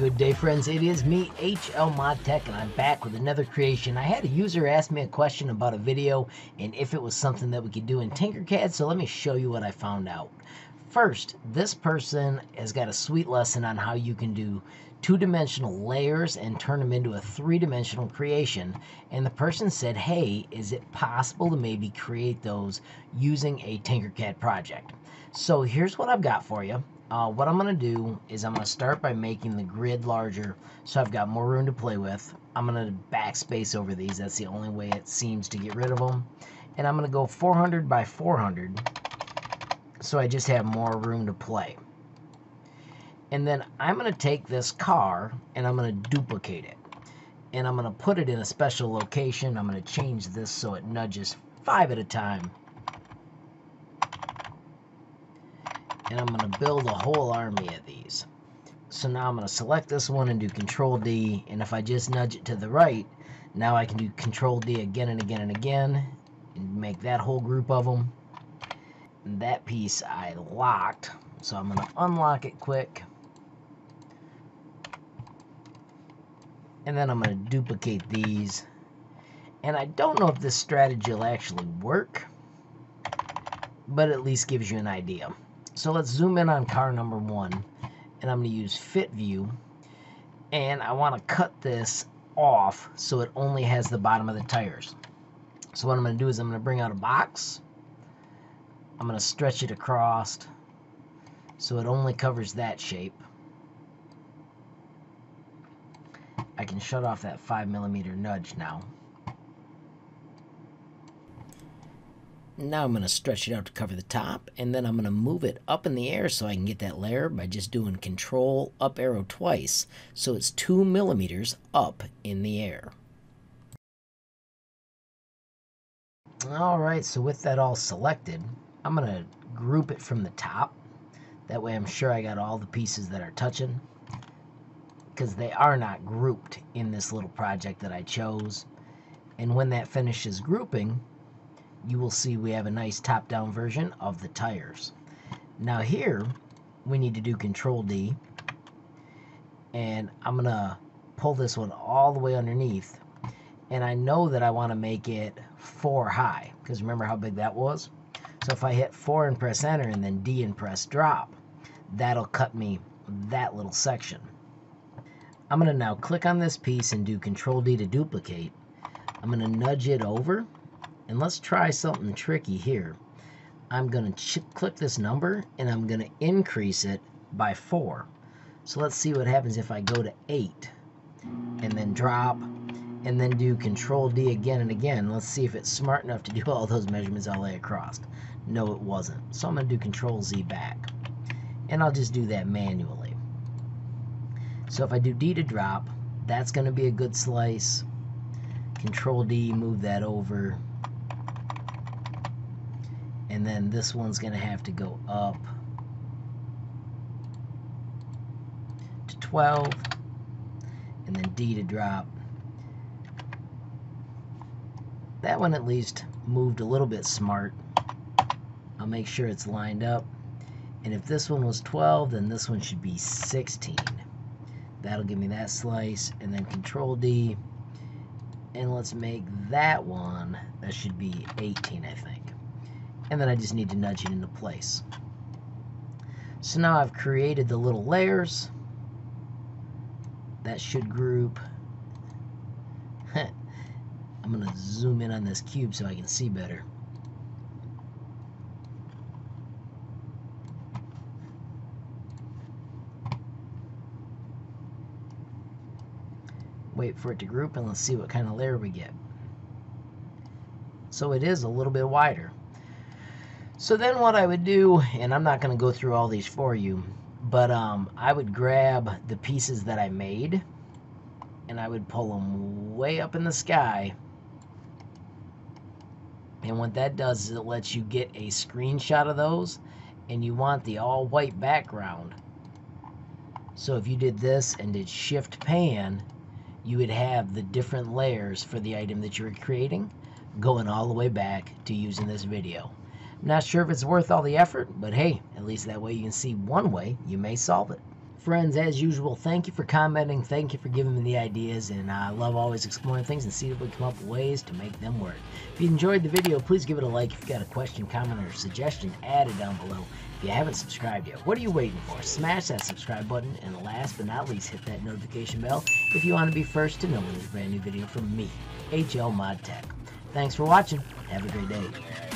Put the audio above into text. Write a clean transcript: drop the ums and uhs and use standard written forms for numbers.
Good day, friends. It is me, HLModTech, and I'm back with another creation. I had a user ask me a question about a video and if it was something that we could do in Tinkercad, so let me show you what I found out. First, this person has got a sweet lesson on how you can do two-dimensional layers and turn them into a three-dimensional creation. And the person said, hey, is it possible to maybe create those using a Tinkercad project? So here's what I've got for you. What I'm going to do is I'm going to start by making the grid larger so I've got more room to play with. I'm going to backspace over these. That's the only way it seems to get rid of them. And I'm going to go 400 by 400 so I just have more room to play. And then I'm going to take this car and I'm going to duplicate it. And I'm going to put it in a special location. I'm going to change this so it nudges 5 at a time. And I'm going to build a whole army of these. So now I'm going to select this one and do Control D, and if I just nudge it to the right, now I can do Control D again and again and again and make that whole group of them. And that piece I locked, so I'm going to unlock it quick. And then I'm going to duplicate these. And I don't know if this strategy will actually work, but at least gives you an idea. So let's zoom in on car number 1, and I'm going to use Fit View, and I want to cut this off so it only has the bottom of the tires. So what I'm going to do is I'm going to bring out a box. I'm going to stretch it across so it only covers that shape. I can shut off that 5mm nudge now. Now I'm going to stretch it out to cover the top, and then I'm going to move it up in the air so I can get that layer by just doing Control up arrow twice, so it's 2mm up in the air. Alright, so with that all selected, I'm going to group it from the top. That way I'm sure I got all the pieces that are touching, because they are not grouped in this little project that I chose. And when that finishes grouping, you will see we have a nice top-down version of the tires. Now here, we need to do Control D, and I'm going to pull this one all the way underneath, and I know that I want to make it 4 high, because remember how big that was? So if I hit 4 and press enter, and then D and press drop, that'll cut me that little section. I'm going to now click on this piece and do Control D to duplicate. I'm going to nudge it over. And let's try something tricky here. I'm going to click this number and I'm going to increase it by 4. So let's see what happens if I go to 8 and then drop and then do Control D again and again. Let's see if it's smart enough to do all those measurements I'll lay across. No, it wasn't. So I'm going to do Control Z back. And I'll just do that manually. So if I do D to drop, that's going to be a good slice. Control D, move that over. And then this one's going to have to go up to 12. And then D to drop. That one at least moved a little bit smart. I'll make sure it's lined up. And if this one was 12, then this one should be 16. That'll give me that slice. And then Control D. And let's make that one, that should be 18, I think. And then I just need to nudge it into place. So now I've created the little layers. That should group. I'm going to zoom in on this cube so I can see better. Wait for it to group and let's see what kind of layer we get. So it is a little bit wider. So then what I would do, and I'm not going to go through all these for you, but I would grab the pieces that I made and I would pull them way up in the sky. And what that does is it lets you get a screenshot of those, and you want the all white background. So if you did this and did Shift Pan, you would have the different layers for the item that you were creating going all the way back to using this video. I'm not sure if it's worth all the effort, but hey, at least that way you can see one way you may solve it. Friends, as usual, thank you for commenting. Thank you for giving me the ideas. And I love always exploring things and see if we come up with ways to make them work. If you enjoyed the video, please give it a like. If you've got a question, comment, or suggestion, add it down below. If you haven't subscribed yet, what are you waiting for? Smash that subscribe button. And last but not least, hit that notification bell if you want to be first to know when there's a brand new video from me, HLModTech. Thanks for watching. Have a great day.